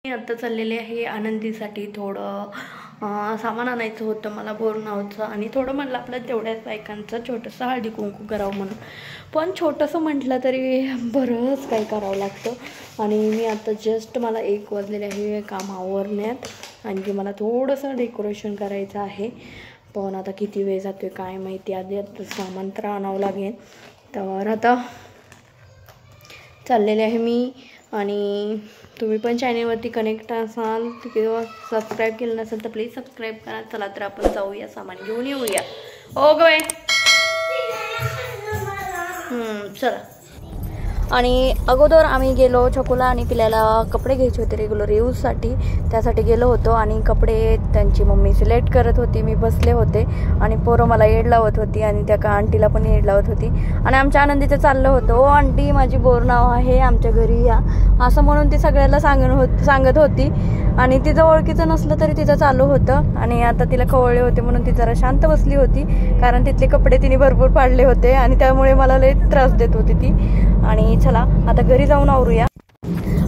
मी आता चाललेले आहे आनंदीसाठी थोडं सामान आणायचं होतं मला बोरनावचं आणि थोडं म्हणलं आपलं तेवढ्याच बायकांचं छोटंसं हळदी कुंकू करावं म्हणून. पण छोटंसं म्हटलं तरी बरंच काही करावं लागतं आणि मी आता जस्ट मला 1 वाजलेले आहे काम आवरण्यात. आणखी मला थोडंसं डेकोरेशन करायचं आहे, पण आता किती वेळ जातोय काय माहिती. आधी आता सामान तर आणावं लागेल. तर आता चाललेले आहे मी. आणि तुम्ही पण चॅनलवरती कनेक्ट असाल किंवा सबस्क्राईब केलं नसेल तर प्लीज सबस्क्राईब करा. चला तर आपण जाऊया, सामान घेऊन येऊया. ओ गं चला. आणि अगोदर आम्ही गेलो छकुला आणि पिल्याला कपडे घ्यायचे होते रेग्युलर यूजसाठी, त्यासाठी गेलो होतो. आणि कपडे त्यांची मम्मी सिलेक्ट करत होती, मी बसले होते आणि पोरं मला येड लावत होती आणि त्या आंटीला पण येड लावत होती. आणि आमच्या आनंदीचं चाललं होतं, ओ आंटी माझी बोरनाव आहे आमच्या घरी या, असं म्हणून ती सगळ्याला सांगत होती. आणि तिचं ओळखीचं नसलं तरी तिचं चालू होतं. आणि आता तिला खवळले होते म्हणून ती जरा शांत बसली होती, कारण तिथले कपडे तिने भरपूर पाडले होते आणि त्यामुळे मला लई त्रास देत होती ती. आणि चला आता घरी जाऊन आवरूया.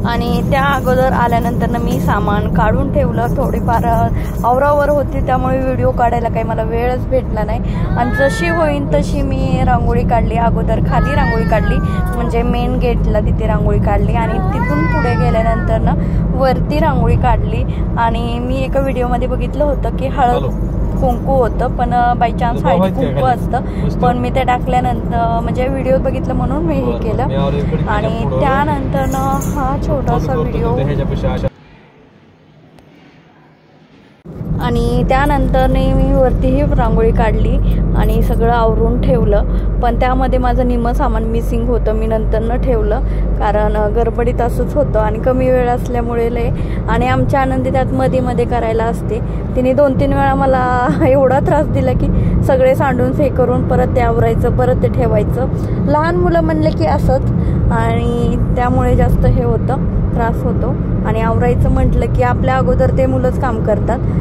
आणि त्या अगोदर आल्यानंतर मी सामान काढून ठेवलं, थोडीफार आवरावर होती त्यामुळे व्हिडिओ काढायला काही मला वेळच भेटला नाही. आणि जशी होईन तशी मी रांगोळी काढली. अगोदर खाली रांगोळी काढली, म्हणजे मेन गेटला तिथे रांगोळी काढली आणि तिथून पुढे गेल्यानंतर ना वरती रांगोळी काढली. आणि मी एका व्हिडिओमध्ये बघितलं होतं की हळद कुंकू होतं, पण बाय चान्स हळदी कुंकू असतं, पण मी ते टाकल्यानंतर म्हणजे व्हिडिओ बघितलं म्हणून मी हे केलं. आणि त्यानंतर हा छोटासा व्हिडिओ आणि त्यानंतरने मी वरतीही रांगोळी काढली आणि सगळं आवरून ठेवलं. पण त्यामध्ये माझं निम्मं सामान मिसिंग होतं, मी नंतरनं ठेवलं कारण गडबडीत असंच होतं आणि कमी वेळ असल्यामुळे लय. आणि आमच्या आनंदी त्यात मध्ये करायला असते, तिने 2-3 वेळा मला एवढा त्रास दिला की सगळे सांडून हे करून परत ते आवरायचं, परत ते ठेवायचं. लहान मुलं म्हणले की असंच, आणि त्यामुळे जास्त हे होतं, त्रास होतो. आणि आवरायचं म्हटलं की आपल्या अगोदर ते मुलंच काम करतात.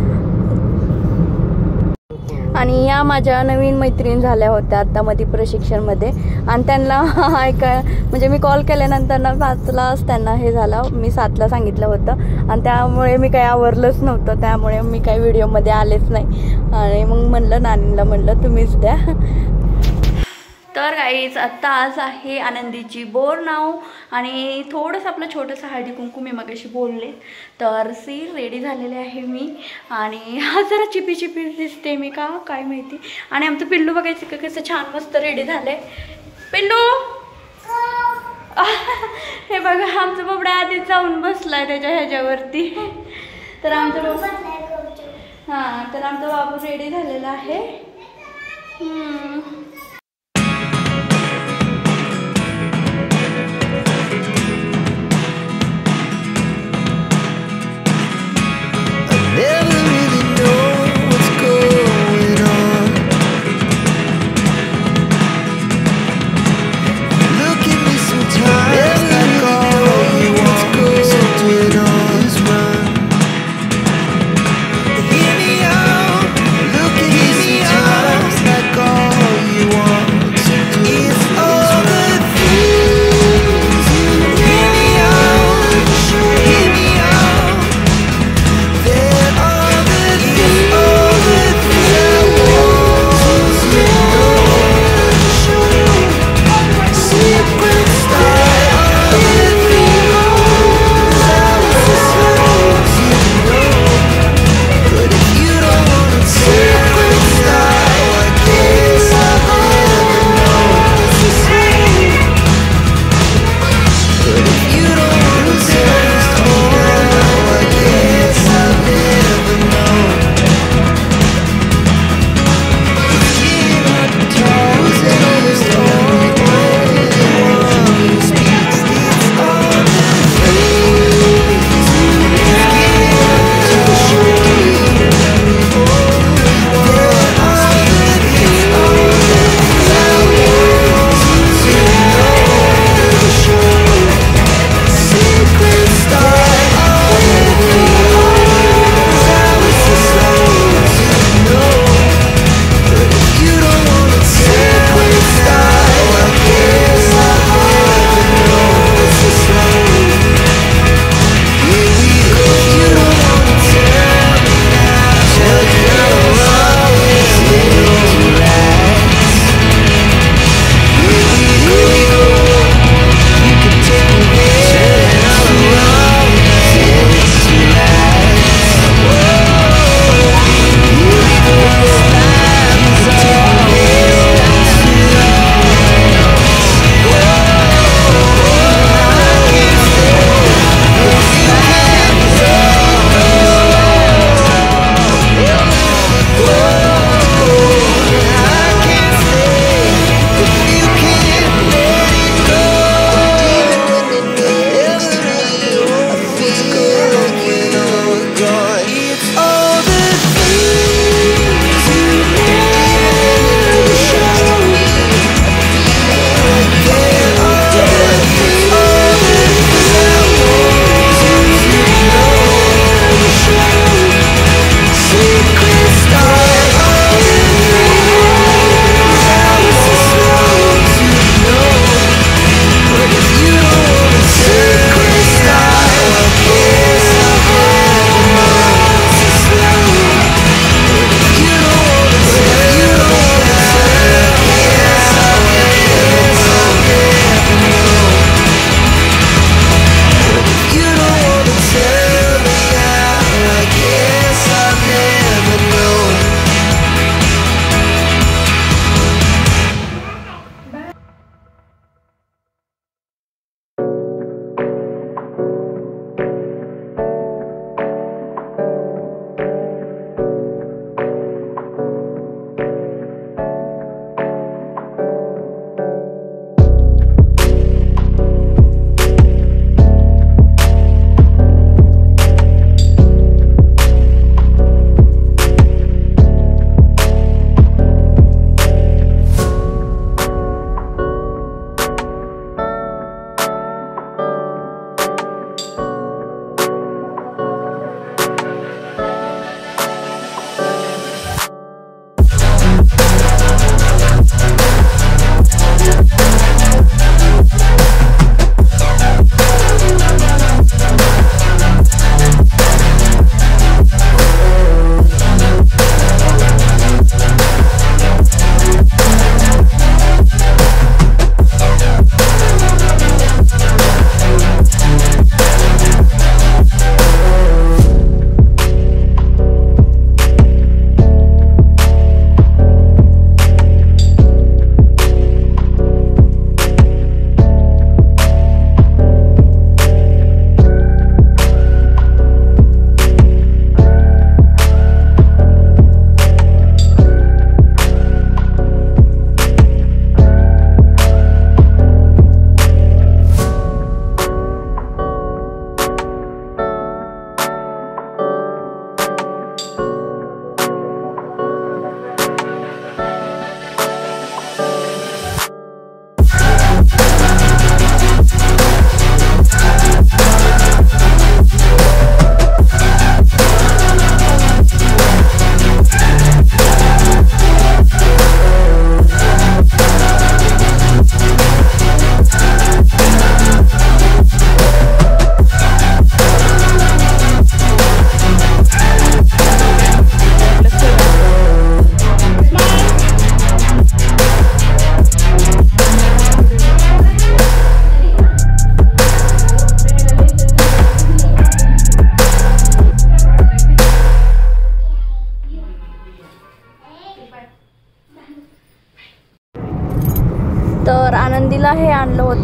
आणि या माझ्या नवीन मैत्रीण झाल्या होत्या आता मध्ये प्रशिक्षणमध्ये, आणि त्यांना म्हणजे मी कॉल केल्यानंतर ना 5लाच त्यांना हे झालं, मी 7ला सांगितलं होतं आणि त्यामुळे मी काही आवरलंच नव्हतं, त्यामुळे मी काही व्हिडिओमध्ये आलेच नाही. आणि मग म्हणलं नानीला म्हणलं तुम्हीच द्या. तर गाईज आत्ता आज आहे आनंदीची बोरनाव आणि थोडंसं आपलं छोटंसं हळदी कुंकू मी मगाशी बोलले. तर रेडी झालेले आहे मी. आणि हा जरा चिपी दिसते मी का काय माहिती. आणि आमचं पिल्लू बघायचं का कसं छान मस्त रेडी झालंय. पिल्लू हे बघा आमचं बाबडा आधीच जाऊन बसलाय त्याच्या ह्याच्यावरती. तर आमचं तर आमचा बाबू रेडी झालेला आहे.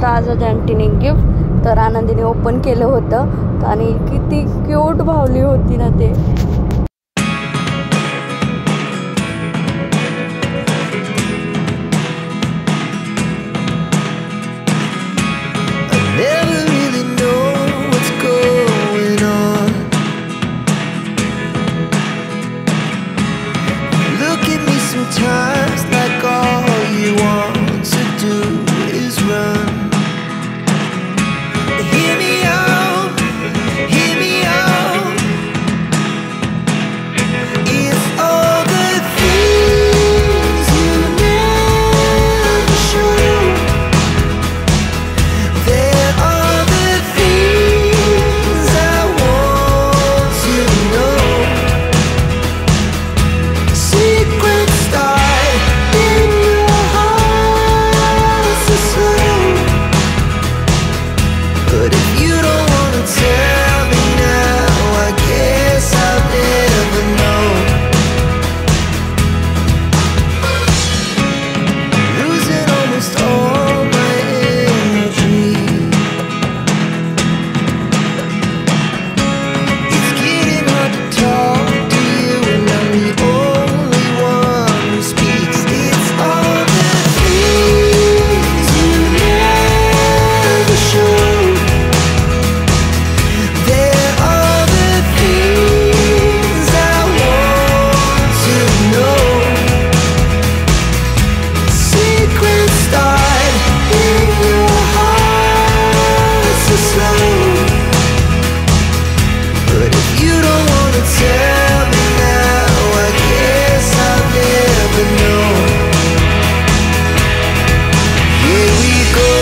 आज आंटीने गिफ्ट, तर आनंदीने ओपन केलं होतं आणि किती क्यूट भावली होती ना ते. Sometimes like all you want to do is run. Hear me out, hear me out. It's all the things you never show. There are the things I want to know. Secrets but if you don't wanna tell me now, I guess I'll never know. Losing almost all my energy. It's getting hard to talk to you, and I'm the only one who speaks. It's all the things you never show. But if you don't wanna tell me now, I guess I'll never know. Here we go,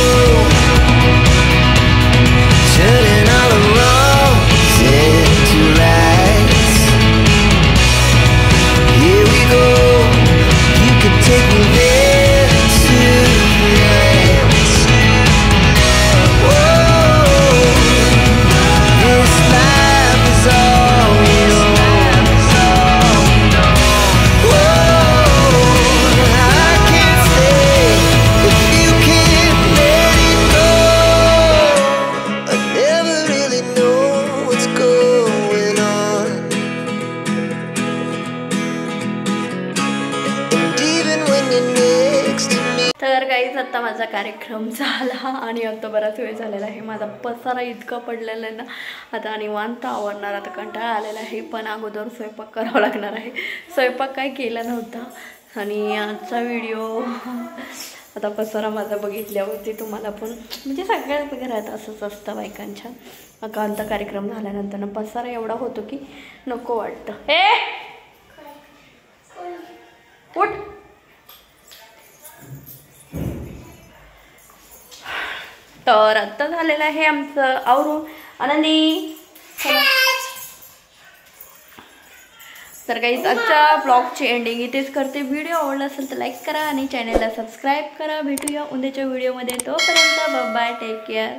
turning all the wrongs into rights. Here we go, you can take me there tonight. Whoa, this life is all we know. Whoa, I can't stay if you can't let it go. I never really know what's going on, and even when you're next to me. तर guys आता माझा कार्यक्रम झाला आणि आता बराच वेळ झालेला आहे. माझा पसारा इतका पडलेला आहे ना, आता निवांत आवडणार. आता कंटाळा आलेला आहे, पण अगोदर स्वयंपाक करावा लागणार आहे. स्वयंपाक काय केला नव्हता आणि आजचा व्हिडिओ आता पसारा माझा बघितल्यावरती तुम्हाला पण म्हणजे सगळ्याच घरात असंच असतं बायकांच्या. अकांत कार्यक्रम झाल्यानंतर ना पसारा एवढा होतो की नको वाटतं. उठ. तर आत्ता झालेलं आहे आमचं आवरून. आनंदी तर काही आजच्या ब्लॉगची एंडिंग इथेच करते. व्हिडिओ आवडला असेल तर लाईक करा आणि चॅनलला सबस्क्राईब करा. भेटूया उद्याच्या व्हिडिओमध्ये. तोपर्यंत बाय, टेक केअर.